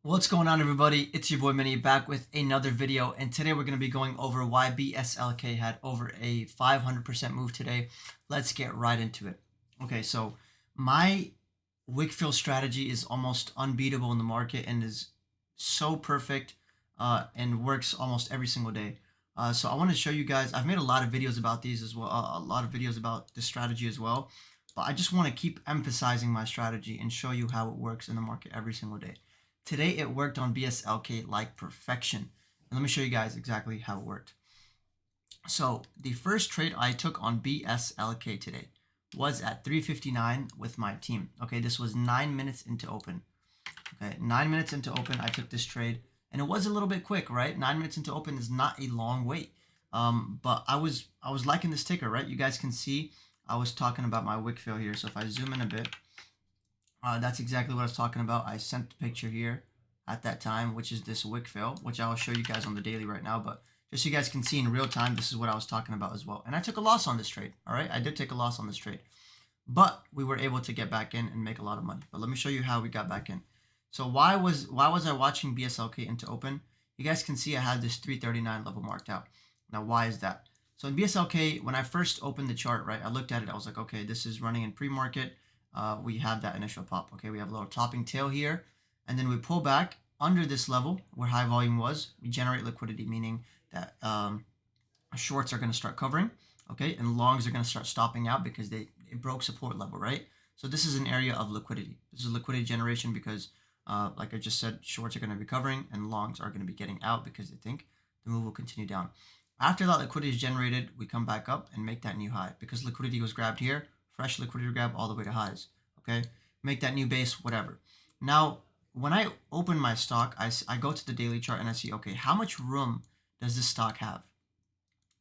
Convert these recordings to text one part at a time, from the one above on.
What's going on, everybody? It's your boy Minnie back with another video, and today we're going to be going over why BSLK had over a 500% move today. Let's get right into it. Okay, so my Wick fill strategy is almost unbeatable in the market and is so perfect and works almost every single day. So I want to show you guys. I've made a lot of videos about these as well, a lot of videos about this strategy as well. But I just want to keep emphasizing my strategy and show you how it works in the market every single day. Today it worked on BSLK like perfection. And let me show you guys exactly how it worked. So the first trade I took on BSLK today was at 3:59 with my team. Okay, this was 9 minutes into open. Okay, 9 minutes into open, I took this trade, and it was a little bit quick, right? 9 minutes into open is not a long wait. But I was liking this ticker, right? You guys can see I was talking about my wick fill here. So if I zoom in a bit, that's exactly what I was talking about. I sent the picture here at that time, which is this wick fill, which I will show you guys on the daily right now. But just so you guys can see in real time, this is what I was talking about as well. And I took a loss on this trade. All right, I did take a loss on this trade, but we were able to get back in and make a lot of money. But let me show you how we got back in. So why was I watching BSLK into open? You guys can see I had this 339 level marked out. Now, why is that? So in BSLK, when I first opened the chart, right, I looked at it. I was like, okay, this is running in pre-market. We have that initial pop. Okay, we have a little topping tail here, and then we pull back under this level where high volume was. We generate liquidity, meaning that shorts are going to start covering, okay, and longs are going to start stopping out because it broke support level, right? So this is an area of liquidity. This is liquidity generation because, like I just said, shorts are going to be covering and longs are going to be getting out because they think the move will continue down. After that liquidity is generated, we come back up and make that new high because liquidity was grabbed here. Fresh liquidity grab all the way to highs, okay? Make that new base, whatever. Now, when I open my stock, I go to the daily chart and I see, okay, how much room does this stock have?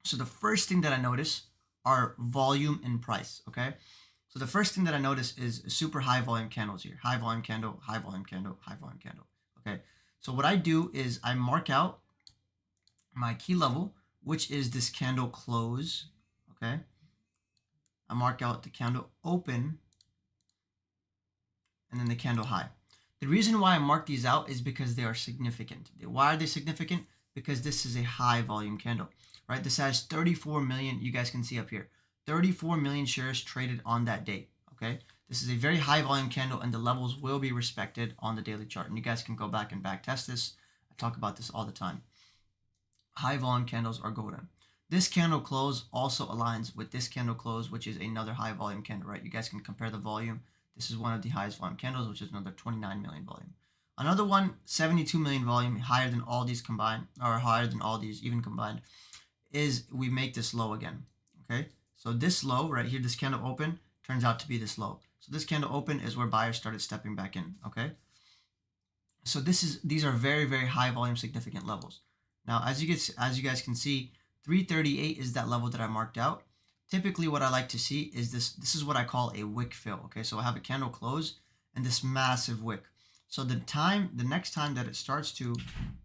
So the first thing that I notice are volume and price, okay? So the first thing that I notice is super high volume candles here. High volume candle, high volume candle, high volume candle, okay? So what I do is I mark out my key level, which is this candle close, okay? I mark out the candle open and then the candle high. The reason why I mark these out is because they are significant. Why are they significant? Because this is a high volume candle, right? This has 34 million, you guys can see up here, 34 million shares traded on that day, okay? This is a very high volume candle and the levels will be respected on the daily chart. And you guys can go back and back test this. I talk about this all the time. High volume candles are golden. This candle close also aligns with this candle close, which is another high volume candle, right? You guys can compare the volume. This is one of the highest volume candles, which is another 29 million volume. Another one, 72 million volume, higher than all these combined, or higher than all these even combined, is we make this low again, okay? So this low right here, this candle open, turns out to be this low. So this candle open is where buyers started stepping back in, okay? So these are very, very high volume significant levels. Now, as you guys can see, 338 is that level that I marked out. Typically, what I like to see is this. This is what I call a wick fill. Okay, so I have a candle close and this massive wick. So the next time that it starts to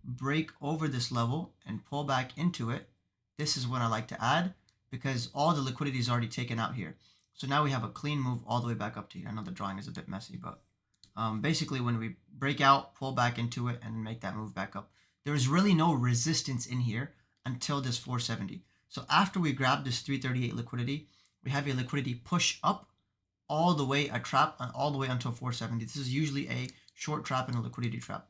break over this level and pull back into it, this is when I like to add because all the liquidity is already taken out here. So now we have a clean move all the way back up to here. I know the drawing is a bit messy, but basically when we break out, pull back into it, and make that move back up, there is really no resistance in here until this 470. So after we grab this 338 liquidity, we have a liquidity push up all the way, a trap all the way until 470. This is usually a short trap and a liquidity trap.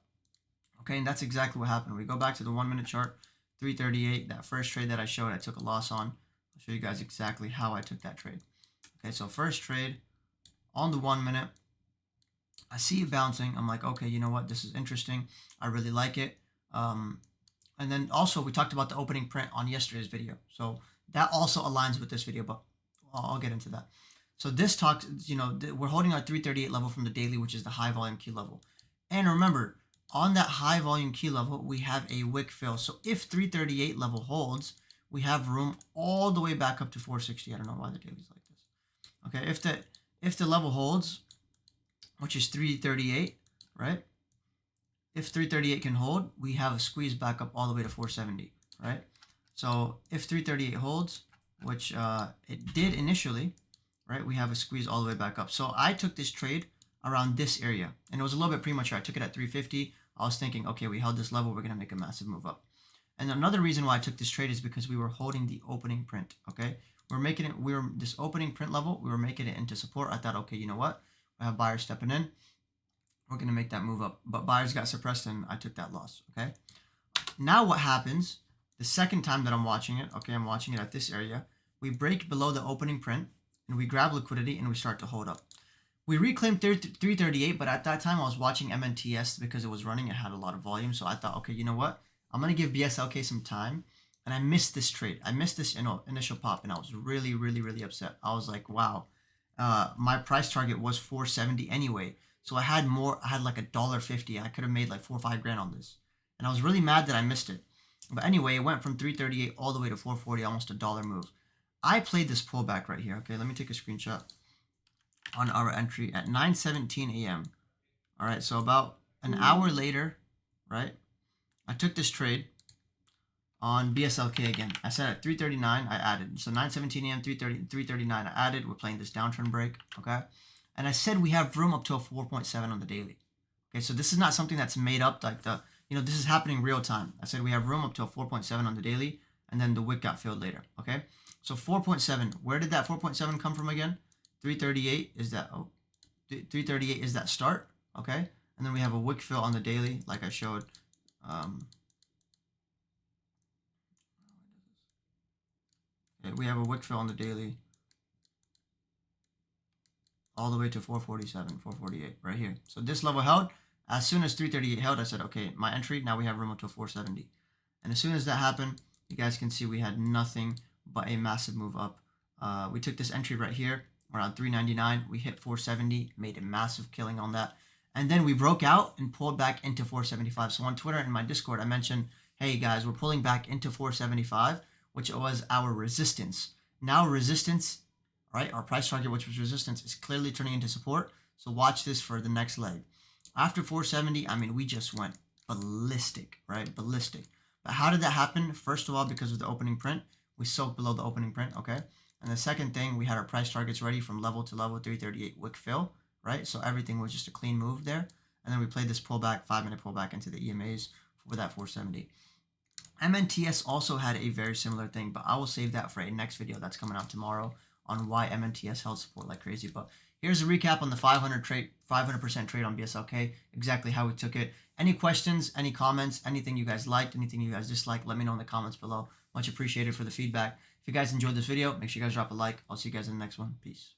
Okay, and that's exactly what happened. We go back to the 1 minute chart, 338, that first trade that I showed, I took a loss on. I'll show you guys exactly how I took that trade. Okay, so first trade on the 1 minute, I see it bouncing. I'm like, okay, you know what? This is interesting. I really like it. And then also we talked about the opening print on yesterday's video. So that also aligns with this video, but I'll get into that. So this talks, you know, we're holding our 338 level from the daily, which is the high volume key level. And remember, on that high volume key level, we have a wick fill. So if 338 level holds, we have room all the way back up to 460. I don't know why the daily's like this. Okay, if the level holds, which is 338, right? If 338 can hold, we have a squeeze back up all the way to 470, right? So if 338 holds, which it did initially, right, we have a squeeze all the way back up. So I took this trade around this area, and it was a little bit premature. I took it at 350. I was thinking, okay, we held this level, we're going to make a massive move up. And another reason why I took this trade is because we were holding the opening print, okay? This opening print level, we were making it into support. I thought, okay, you know what? I have buyers stepping in. We're going to make that move up. But buyers got suppressed and I took that loss, okay? Now what happens, the second time that I'm watching it, okay, I'm watching it at this area. We break below the opening print and we grab liquidity and we start to hold up. We reclaimed 338, but at that time I was watching MNTS because it was running. It had a lot of volume. So I thought, okay, you know what? I'm going to give BSLK some time. And I missed this trade. I missed this initial pop, and I was really, really, really upset. I was like, wow, my price target was 470 anyway. So I had more. I had like $1.50. I could have made like 4 or 5 grand on this. And I was really mad that I missed it. But anyway, it went from 338 all the way to 440, almost $1 move. I played this pullback right here. Okay, let me take a screenshot on our entry at 9:17 a.m. All right, so about an hour later, right, I took this trade on BSLK again. I said at 339, I added. So 9:17 a.m., 339, I added. We're playing this downtrend break, okay? And I said we have room up to a 4.7 on the daily. Okay, so this is not something that's made up like this is happening real time. I said we have room up to a 4.7 on the daily, and then the wick got filled later, okay? So 4.7, where did that 4.7 come from again? 338 is that, 338 is that start, okay? And then we have a wick fill on the daily, like I showed. We have a wick fill on the daily all the way to 447, 448 right here. So this level held. As soon as 338 held, I said, okay, my entry, now we have room up to 470. And as soon as that happened, you guys can see we had nothing but a massive move up. We took this entry right here around 399. We hit 470, made a massive killing on that. And then we broke out and pulled back into 475. So on Twitter and my Discord, I mentioned, hey guys, we're pulling back into 475, which was our resistance. Now resistance, right, our price target, which was resistance, is clearly turning into support. So watch this for the next leg. After 470, I mean, we just went ballistic, right? Ballistic. But how did that happen? First of all, because of the opening print. We soaked below the opening print, okay? And the second thing, we had our price targets ready from level to level, 338 wick fill, right? So everything was just a clean move there. And then we played this pullback, 5-minute pullback into the EMAs for that 470. MNTS also had a very similar thing, but I will save that for a next video that's coming out tomorrow on why MNTS held support like crazy. But here's a recap on the 500% trade on BSLK, exactly how we took it. Any questions, any comments, anything you guys liked, anything you guys disliked, let me know in the comments below. Much appreciated for the feedback. If you guys enjoyed this video, make sure you guys drop a like. I'll see you guys in the next one. Peace.